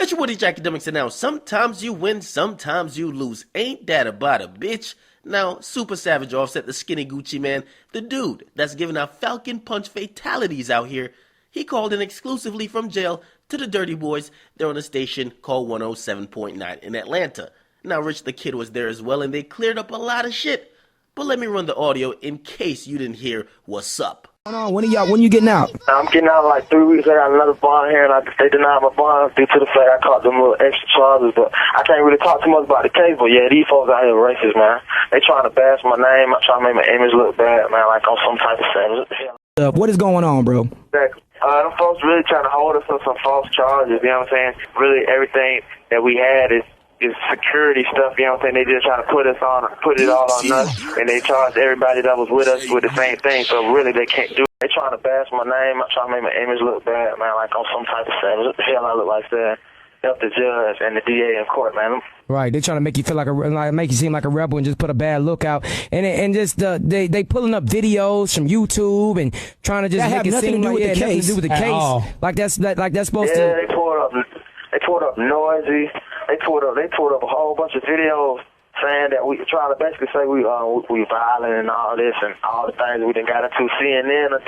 It's your boy DJ Akademiks, and now sometimes you win, sometimes you lose. Ain't that about a bitch? Now, Super Savage Offset, the skinny Gucci man, the dude that's giving out Falcon Punch fatalities out here, he called in exclusively from jail to the Dirty Boys. They're on a station called 107.9 in Atlanta. Now, Rich the Kid was there as well, and they cleared up a lot of shit. But let me run the audio in case you didn't hear what's up. When you getting out? I'm getting out in like 3 weeks. I got another bond here, and they denied my bond due to the fact I caught them little extra charges. But I can't really talk too much about the case. But yeah, these folks out here racist, man. They trying to bash my name. I'm trying to make my image look bad, man, like I'm some type of savage. What is going on, bro? Exactly. Them folks really trying to hold us on some false charges. You know what I'm saying? Really, everything that we had is security stuff, you know what I'm saying? They just try to put it all on us, and they charge everybody that was with us with the same thing, so really they can't do it. They trying to bash my name, I'm trying to make my image look bad, man, like I'm some type of savage. What the hell I look like that? Help the judge and the DA in court, man. Right, they trying to make you feel make you seem like a rebel and just put a bad look out, and just they pulling up videos from YouTube and trying to just make it seem like nothing to do with the case. Like that's supposed to. Yeah, they pulled up Noisy. They pulled up a whole bunch of videos saying that we trying to basically say we violent and all this and all the things that we done got into CNN.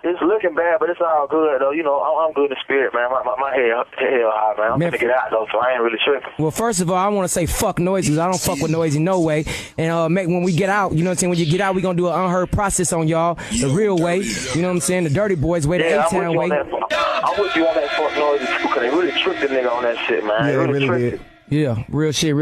It's looking bad, but it's all good though. You know, I'm good in spirit, man. My head high, man. I'm gonna get out though, so I ain't really tripping. Well, first of all, I want to say fuck Noisy. I don't fuck with Noisy no way. And when we get out, you know what I'm saying? When you get out, we gonna do an unheard process on y'all, the real way. You know what I'm saying? The Dirty Boys way, the A-Town way. I'm with you on that fuck Noisy too, cause they really tricked the nigga on that shit, man. Yeah, they really did. Yeah, real shit.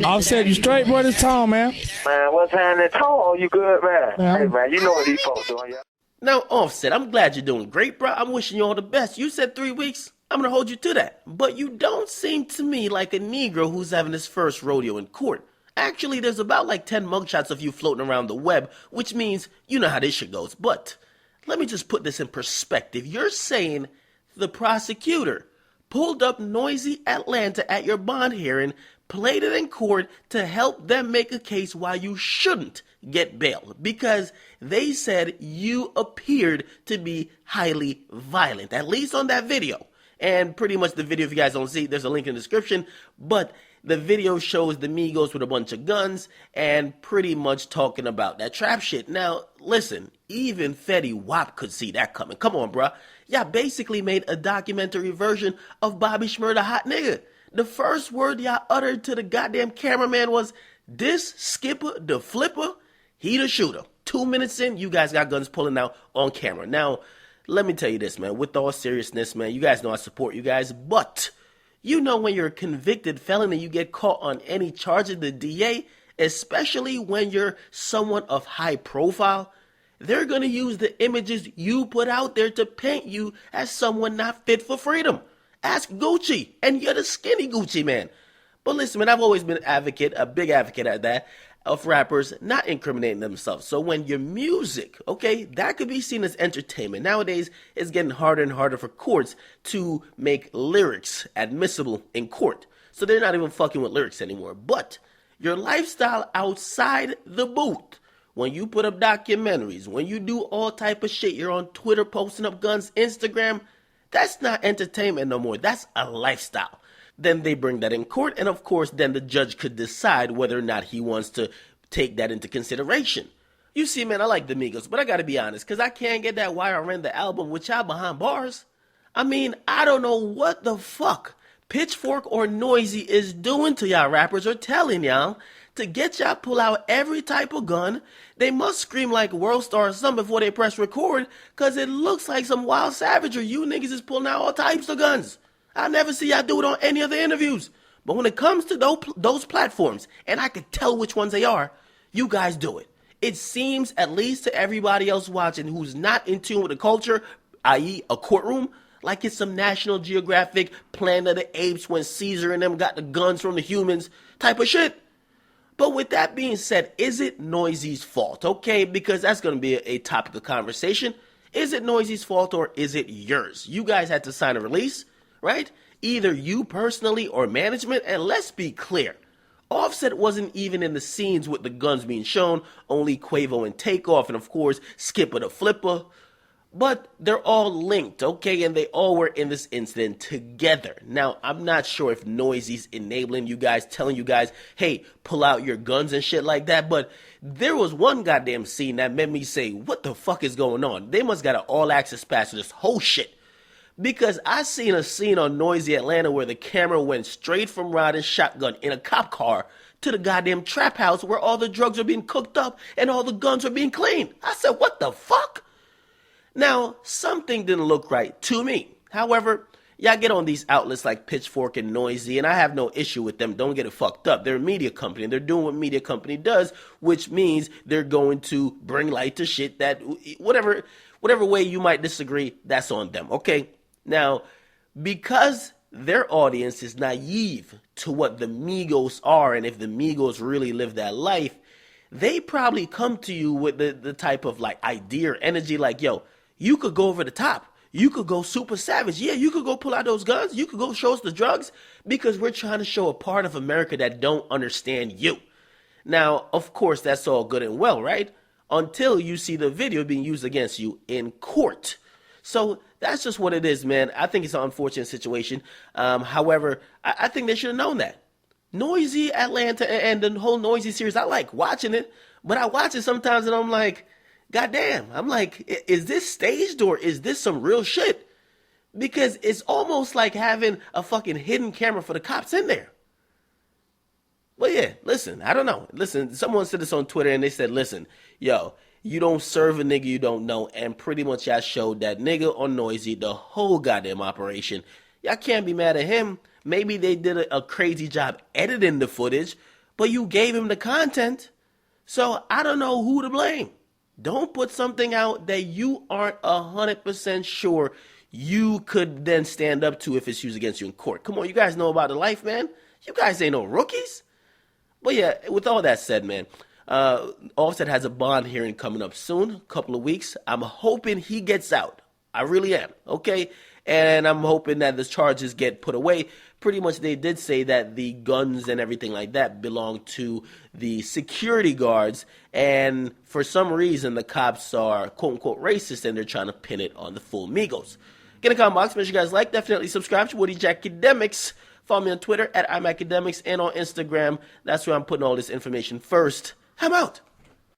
Offset, you straight, boy, this Tone, man. Man, what's happening, Tone? You good, man? Hey, man, you know what these folks doing, yeah? Now, Offset, I'm glad you're doing great, bro. I'm wishing you all the best. You said 3 weeks. I'm going to hold you to that. But you don't seem to me like a Negro who's having his first rodeo in court. Actually, there's about like 10 mugshots of you floating around the web, which means you know how this shit goes. But let me just put this in perspective. You're saying the prosecutor pulled up Noisy Atlanta at your bond hearing, played it in court to help them make a case why you shouldn't get bail, because they said you appeared to be highly violent, at least on that video. And pretty much the video, if you guys don't see, there's a link in the description, but the video shows the Migos with a bunch of guns and pretty much talking about that trap shit. Now, listen, even Fetty Wap could see that coming. Come on, bruh. Y'all basically made a documentary version of Bobby Shmurda Hot Nigga. The first word y'all uttered to the goddamn cameraman was, "This Skipper, the flipper, he the shooter." 2 minutes in, you guys got guns pulling out on camera. Now, let me tell you this, man. With all seriousness, man, you guys know I support you guys, but you know when you're a convicted felon and you get caught on any charge of the DA, especially when you're someone of high profile, they're going to use the images you put out there to paint you as someone not fit for freedom. Ask Gucci, and you're the skinny Gucci man. But listen, man, I've always been a big advocate at that, of rappers not incriminating themselves. So when your music, okay, that could be seen as entertainment. Nowadays, it's getting harder and harder for courts to make lyrics admissible in court. So they're not even fucking with lyrics anymore. But your lifestyle outside the booth, when you put up documentaries, when you do all type of shit, you're on Twitter posting up guns, Instagram, that's not entertainment no more. That's a lifestyle. Then they bring that in court, and of course, then the judge could decide whether or not he wants to take that into consideration. You see, man, I like the Migos, but I gotta be honest, because I can't get that Why I Ran the Album with y'all behind bars. I mean, I don't know what the fuck Pitchfork or Noisy is doing to y'all rappers or telling y'all to get y'all pull out every type of gun. They must scream like World Star or something before they press record, because it looks like some wild savagery. You niggas is pulling out all types of guns. I never see y'all do it on any other interviews. But when it comes to those platforms, and I can tell which ones they are, you guys do it. It seems, at least to everybody else watching who's not in tune with the culture, i.e. a courtroom, like it's some National Geographic Planet of the Apes when Caesar and them got the guns from the humans type of shit. But with that being said, is it Noisy's fault? Okay, because that's going to be a topic of conversation. Is it Noisy's fault or is it yours? You guys had to sign a release, right? Either you personally or management, and let's be clear. Offset wasn't even in the scenes with the guns being shown, only Quavo and Takeoff, and of course, Skipper the Flipper. But they're all linked, okay? And they all were in this incident together. Now, I'm not sure if Noisy's enabling you guys, telling you guys, hey, pull out your guns and shit like that. But there was one goddamn scene that made me say, what the fuck is going on? They must got an all-access pass to this whole shit. Because I seen a scene on Noisy Atlanta where the camera went straight from riding shotgun in a cop car to the goddamn trap house where all the drugs are being cooked up and all the guns are being cleaned. I said, what the fuck? Now, something didn't look right to me. However, y'all get on these outlets like Pitchfork and Noisy, and I have no issue with them. Don't get it fucked up. They're a media company, and they're doing what media company does, which means they're going to bring light to shit that, whatever way you might disagree, that's on them, okay? Now, because their audience is naive to what the Migos are, and if the Migos really live that life, they probably come to you with the type of like idea or energy like, yo, you could go over the top. You could go super savage. Yeah, you could go pull out those guns. You could go show us the drugs because we're trying to show a part of America that don't understand you. Now, of course, that's all good and well, right? Until you see the video being used against you in court. So that's just what it is, man. I think it's an unfortunate situation. However, I think they should have known that. Noisy Atlanta and the whole Noisy series, I like watching it, but I watch it sometimes and I'm like, goddamn, I'm like, is this staged or is this some real shit? Because it's almost like having a fucking hidden camera for the cops in there. Well, yeah, listen, I don't know. Listen, someone said this on Twitter and they said, listen, yo, you don't serve a nigga you don't know. And pretty much y'all showed that nigga on Noisy the whole goddamn operation. Y'all can't be mad at him. Maybe they did a crazy job editing the footage, but you gave him the content. So I don't know who to blame. Don't put something out that you aren't 100% sure you could then stand up to if it's used against you in court. Come on, you guys know about the life, man. You guys ain't no rookies. But yeah, with all that said, man, Offset has a bond hearing coming up soon, a couple of weeks. I'm hoping he gets out. I really am, okay? And I'm hoping that the charges get put away. Pretty much they did say that the guns and everything like that belong to the security guards. And for some reason, the cops are quote-unquote racist and they're trying to pin it on the full Migos. Get in the comment box. Make sure you guys like. Definitely subscribe to Woody Jackademics. Follow me on Twitter @I'mAcademics and on Instagram. That's where I'm putting all this information first. I'm out.